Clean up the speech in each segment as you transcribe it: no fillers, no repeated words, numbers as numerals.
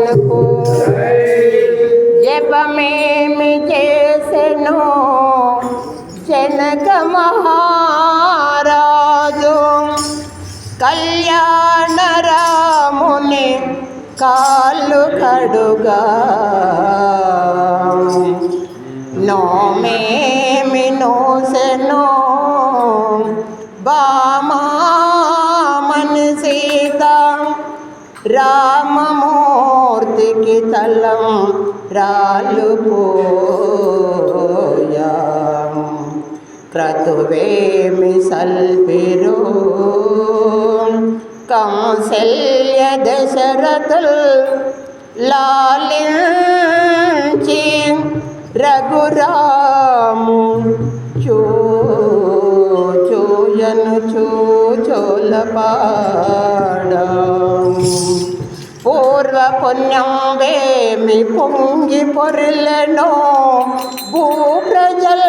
భగవానుకు జపమేమి చేసెను జనక మహారాజు కళ్యాణ రాముని కాళ్ళు కడుగా నోమేమి నోసెను బామామని సీత రామమూర్తికి తలం రాలుపోయా క్రతువేమి సల్పిరు కౌసల్య దశరథుల్ లాలించి రఘురాము చూయను చూచోలపాడ పూర్వ పుణ్యం వేమి పొంగి పొరిలెనో భూప్రజల్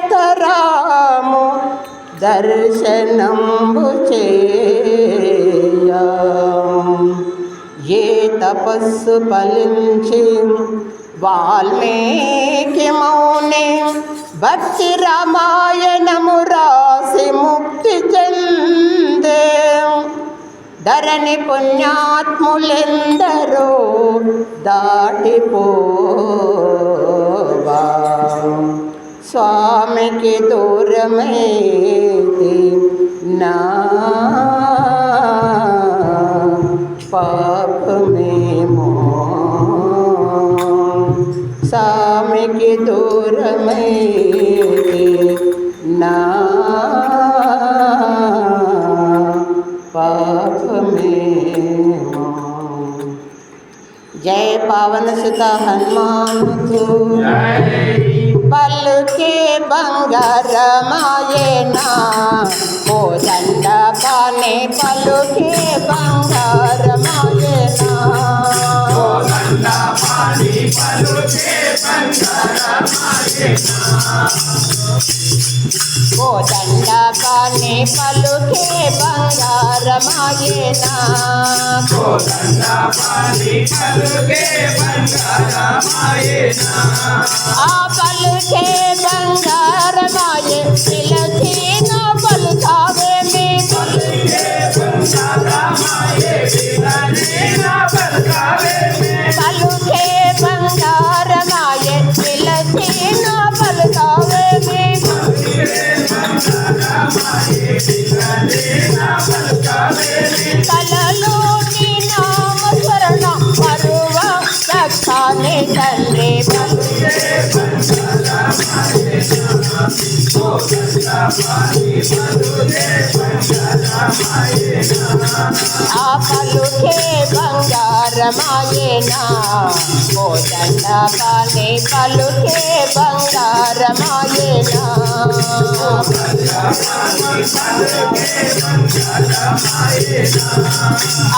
సాకేతరాము దర్శనంబు చేయా ఏ తపస్సు ఫలించి వాల్మీకి మౌని భక్తి రామాయణము రాసి ముక్తి చెందే ధరణి పుణ్యాత్ములెందరో దాటిపోవా స్వామికి దూరమైతే నా పాపమేమో స్వామికి దూరమైతే నా పాపమేమో జయ పవన సుత హనుమానుకు పలుకే బంగారమాయేనా కోదండ పానే పలుకే బంగారమాయేనా కోదండ పాని పలుకే బంగారమాయేనా కోదండ పాని పలుకే బంగారమాయేనా కోదండ పాని పలుకే బంగారమాయేనా ఆ పలుకే బంగారమాయే పిలచిన పలుకావేమి పలుకే బంగారమాయే పిలచిన పలుకావేమి పలుకే బంగారమాయే పిలచిన పలుకావేమి పలుకే బంగారమాయే పిలచిన పలుకావేమి కలలోని నామస్మరణ మరువ దక్షాని తండ్రి పలుకే ఆ పలుకే బంగారమాయేనా కోదండ పాని పలుకే బంగారమాయేనా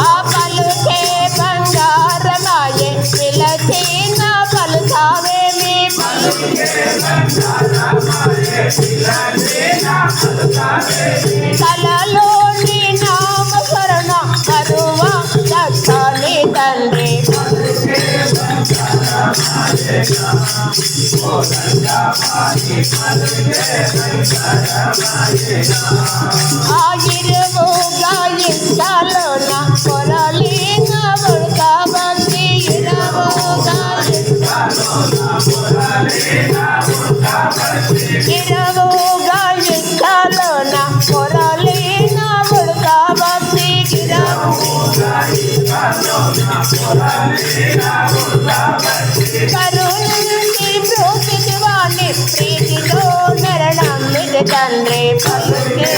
ఆ పలుకే బంగారమాయే పిలచిన పలుకావేమి కలలోని నామస్మరణ కరువ దక్షాని తండ్రి ఆ ఇరువుగా ఇష్టాలోన కొరలిన ఉడక భక్తి ఇరువుగా ఇరువుగా ఇష్టాలోన కొరలిన ఉడక భక్తి కరుణి ప్రోతికి వాణి ప్రీతిలో నరణం నిజ తండ్రి పలుకే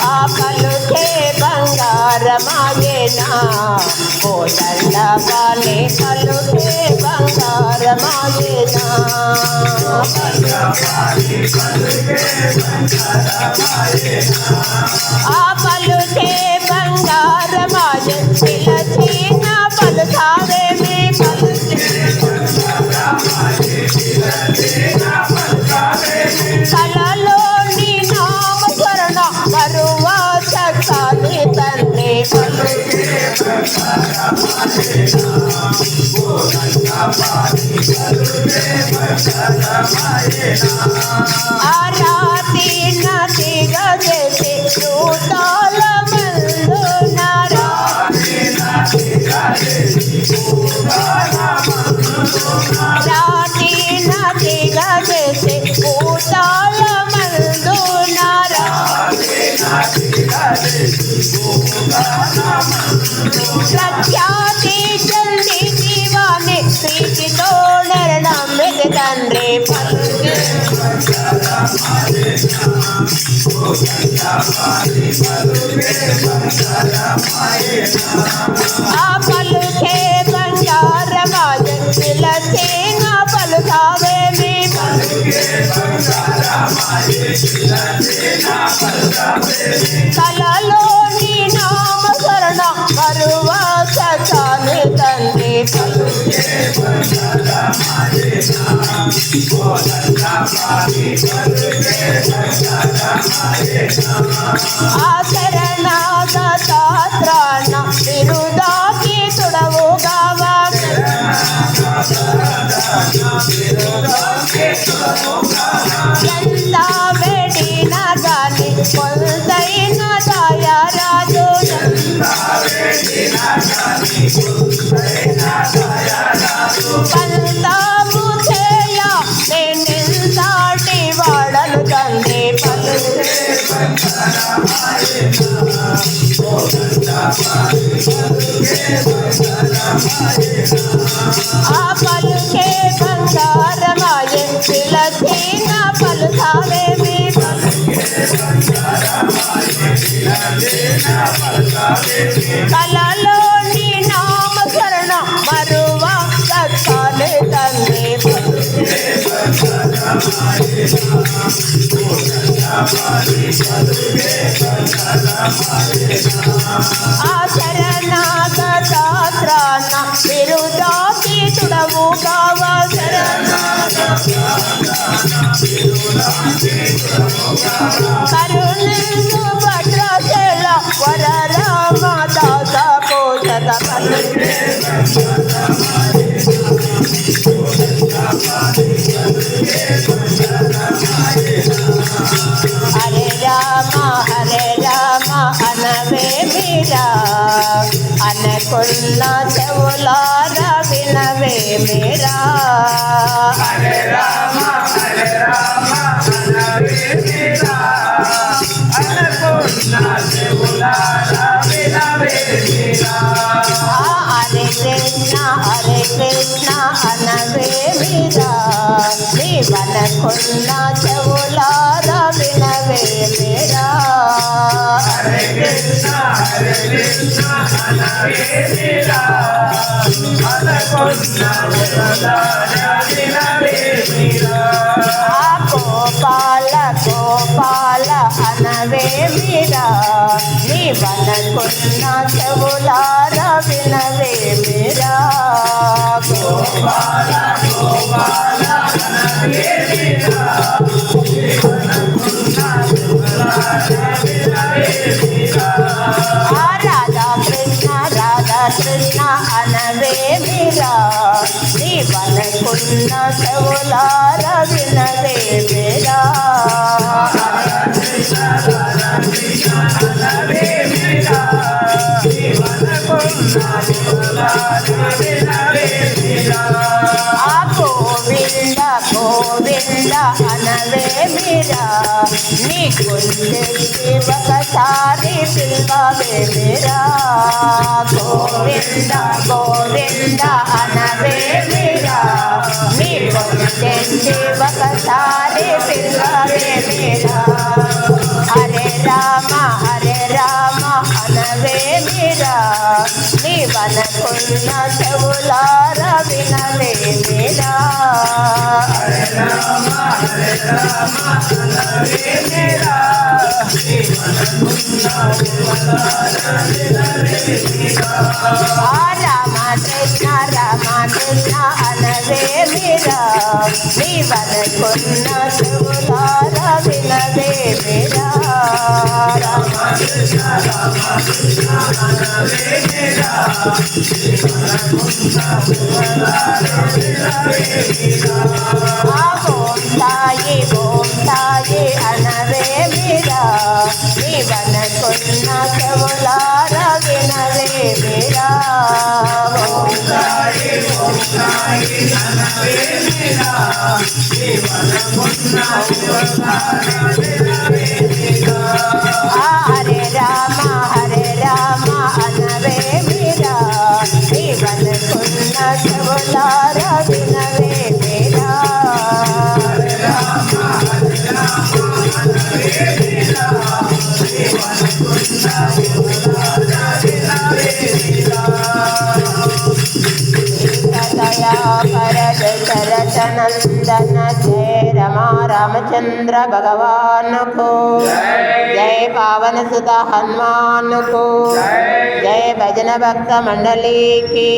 ఆ పలుకే బంగారమాయేనా కోదండ పాని పలుకే బంగారమాయేనా ఆ పలుకే బంగారమాయే పిలచిన పలుకావేమి పలుకే ఆరాతి నదిగా చేసి భూతాల మందునారా రాతి నదిగా చేసి భూతాల మందునారా ప్రఖ్యాతి చల్లి జీవాన్ని ప్రీతితో నరణమిది తండ్రి పలుకే ఆ పలుకే బంగారమాజ పిలచేన పలుకావేమి కలలోని నామకరణ మరువా సచాని తండ్రి ఆచరణాద శాస్త్రాన విరుదాకి తుడవుగావా ఎంత వెడిన గాని కొంతైన దయరాజు పంతాము చేయ నేనింతాటి వాడలు తండ్రి ఆ పలుకే బంగారమాయే పిలచిన పలుకావేమి కలలోని నామకరణ మరువా సత్కాలే తండ్రి ఆచరణాద శాస్త్రాన విరుదాకి తుడవుగావా కరుణించు భద్రాచల వర రామ దాస పోషక హరే రామ అనవే మీరా అనకున్న చెవులార వినవే మీరా హరే రామ అనవే మీరా అనకున్న చెవులార వినవే మీరా హరే కృష్ణ అనవే మీరా నీవనకున్న చెవులార వినవే మీరా హరే కృష్ణ అనవే మీరా అనకున్న చెవులార వినవే మీరా గోపాల అనవే మీరా నీవనకున్న చెవులార వినవే మీరా గోపాల అనవే మీరా రాధా కృష్ణ అనవే మీరా నీవనకున్న చెవులార వినవే మీరా గోవింద అనవే మీరా నీ గుండెకి ఒకసారి పిలవే మీరా గోవింద అనవే మీరా నీ గుండెకి ఒకసారి పిలవే మీరా హరే రామ అనవే మీరా నీవనకున్న చెవులార వినవే మీరా హరే రామ అనవే మీరా నీవనకున్న చెవులార వినవే మీరా రామ కృష్ణ అనవే మీరా నీవనకున్న చెవులార వినవే మీరా రామ కృష్ణ ఓం సాయి అనవే మీరా నీవనకున్న చెవులార వినవే మీరా ఓం సాయి అనవే మీరా నీవనకున్న చెవులార వినవే మీరా హరే రామ అనవే మీరా నీవనకున్న చెవులార వినవే మీరా दया करद शरत नंदन जय रमा रामचंद्र भगवान को जय पावन सुधा हनुमान को जय भजन भक्त मंडली की